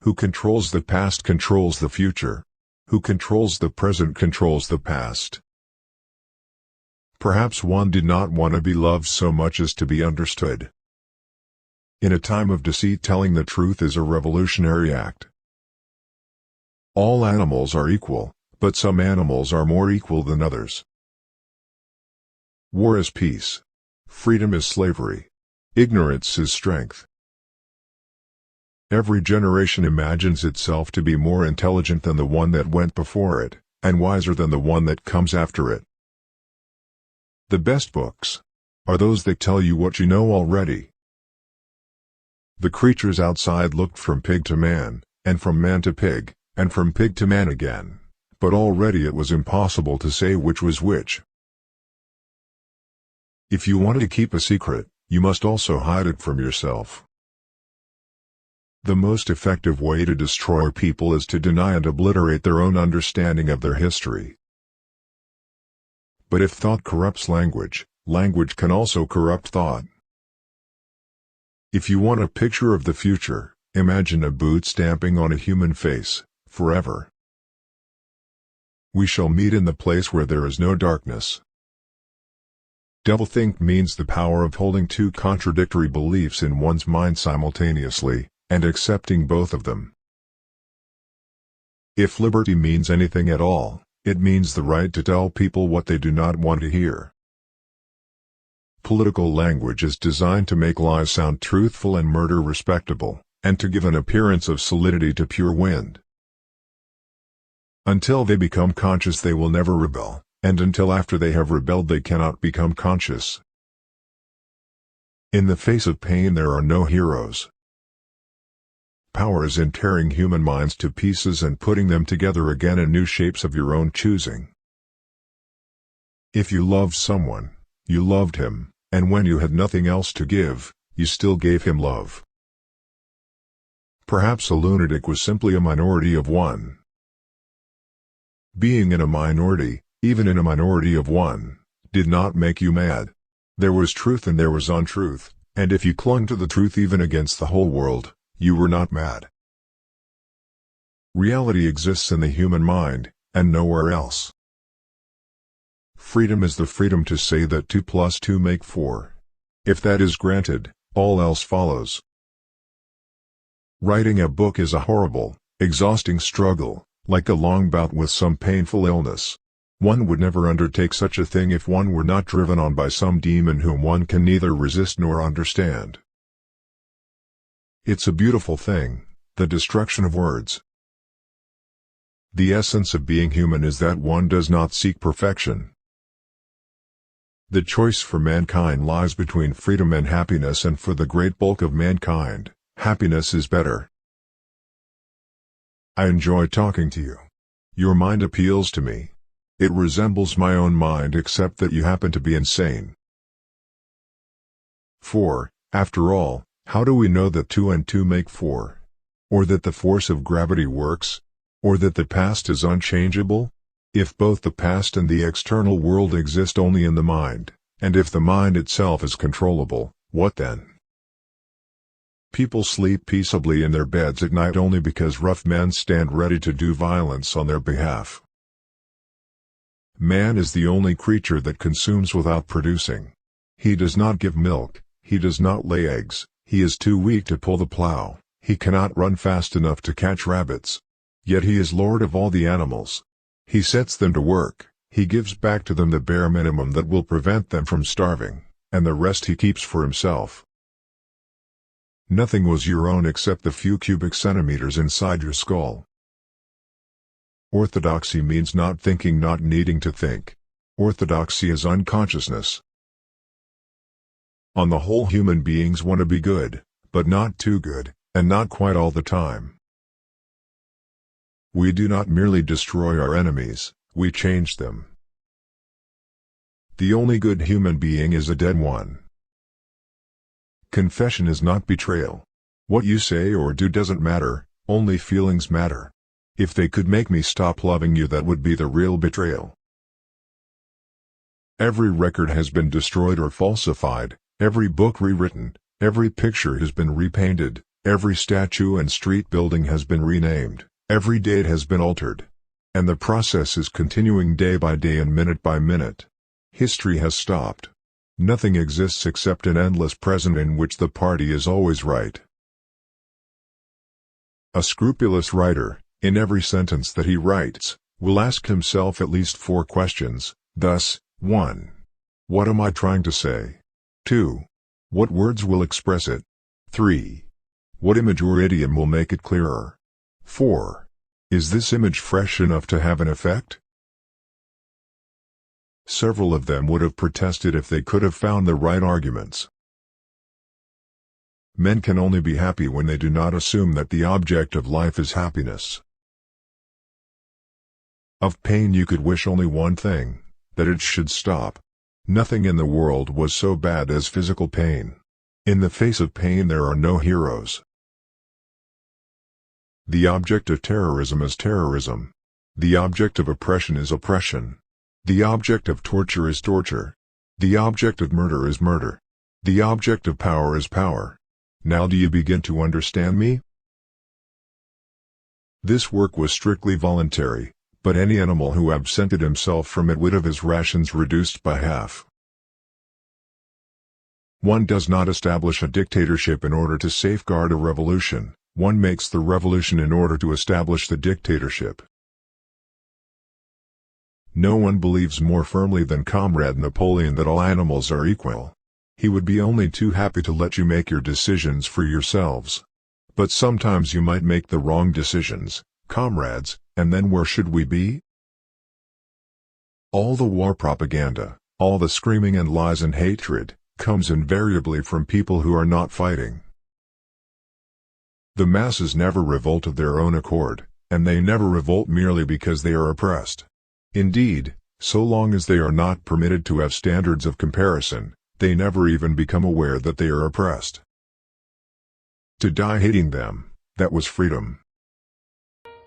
Who controls the past controls the future. Who controls the present controls the past. Perhaps one did not want to be loved so much as to be understood. In a time of deceit, telling the truth is a revolutionary act. All animals are equal, but some animals are more equal than others. War is peace. Freedom is slavery. Ignorance is strength. Every generation imagines itself to be more intelligent than the one that went before it, and wiser than the one that comes after it. The best books are those that tell you what you know already. The creatures outside looked from pig to man, and from man to pig, and from pig to man again, but already it was impossible to say which was which. If you want to keep a secret, you must also hide it from yourself. The most effective way to destroy people is to deny and obliterate their own understanding of their history. But if thought corrupts language, language can also corrupt thought. If you want a picture of the future, imagine a boot stamping on a human face, forever. We shall meet in the place where there is no darkness. Doublethink means the power of holding two contradictory beliefs in one's mind simultaneously, and accepting both of them. If liberty means anything at all, it means the right to tell people what they do not want to hear. Political language is designed to make lies sound truthful and murder respectable, and to give an appearance of solidity to pure wind. Until they become conscious they will never rebel, and until after they have rebelled they cannot become conscious. In the face of pain there are no heroes. Power is in tearing human minds to pieces and putting them together again in new shapes of your own choosing. If you loved someone, you loved him, and when you had nothing else to give, you still gave him love. Perhaps a lunatic was simply a minority of one. Being in a minority, even in a minority of one, did not make you mad. There was truth and there was untruth, and if you clung to the truth even against the whole world, you were not mad. Reality exists in the human mind, and nowhere else. Freedom is the freedom to say that 2 + 2 make 4. If that is granted, all else follows. Writing a book is a horrible, exhausting struggle, like a long bout with some painful illness. One would never undertake such a thing if one were not driven on by some demon whom one can neither resist nor understand. It's a beautiful thing, the destruction of words. The essence of being human is that one does not seek perfection. The choice for mankind lies between freedom and happiness, and for the great bulk of mankind, happiness is better. I enjoy talking to you. Your mind appeals to me. It resembles my own mind except that you happen to be insane. For, after all, how do we know that 2 and 2 make 4? Or that the force of gravity works? Or that the past is unchangeable? If both the past and the external world exist only in the mind, and if the mind itself is controllable, what then? People sleep peaceably in their beds at night only because rough men stand ready to do violence on their behalf. Man is the only creature that consumes without producing. He does not give milk, he does not lay eggs, he is too weak to pull the plow, he cannot run fast enough to catch rabbits. Yet he is lord of all the animals. He sets them to work, he gives back to them the bare minimum that will prevent them from starving, and the rest he keeps for himself. Nothing was your own except the few cubic centimeters inside your skull. Orthodoxy means not thinking, not needing to think. Orthodoxy is unconsciousness. On the whole, human beings want to be good, but not too good, and not quite all the time. We do not merely destroy our enemies, we change them. The only good human being is a dead one. Confession is not betrayal. What you say or do doesn't matter, only feelings matter. If they could make me stop loving you, that would be the real betrayal. Every record has been destroyed or falsified, every book rewritten, every picture has been repainted, Every statue and street building has been renamed, every date has been altered. And the process is continuing day by day and minute by minute. History has stopped. Nothing exists except an endless present in which the party is always right. A scrupulous writer, in every sentence that he writes, will ask himself at least 4 questions, thus, 1. What am I trying to say? 2. What words will express it? 3. What image or idiom will make it clearer? 4. Is this image fresh enough to have an effect? Several of them would have protested if they could have found the right arguments. Men can only be happy when they do not assume that the object of life is happiness. Of pain you could wish only one thing, that it should stop. Nothing in the world was so bad as physical pain. In the face of pain there are no heroes. The object of terrorism is terrorism. The object of oppression is oppression. The object of torture is torture. The object of murder is murder. The object of power is power. Now do you begin to understand me? This work was strictly voluntary, but any animal who absented himself from it would have his rations reduced by half. One does not establish a dictatorship in order to safeguard a revolution. One makes the revolution in order to establish the dictatorship. No one believes more firmly than Comrade Napoleon that all animals are equal. He would be only too happy to let you make your decisions for yourselves. But sometimes you might make the wrong decisions, comrades, and then where should we be? All the war propaganda, all the screaming and lies and hatred, comes invariably from people who are not fighting. The masses never revolt of their own accord, and they never revolt merely because they are oppressed. Indeed, so long as they are not permitted to have standards of comparison, they never even become aware that they are oppressed. To die hating them, that was freedom.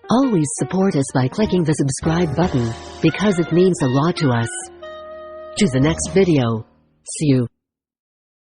Always support us by clicking the subscribe button, because it means a lot to us. To the next video. See you.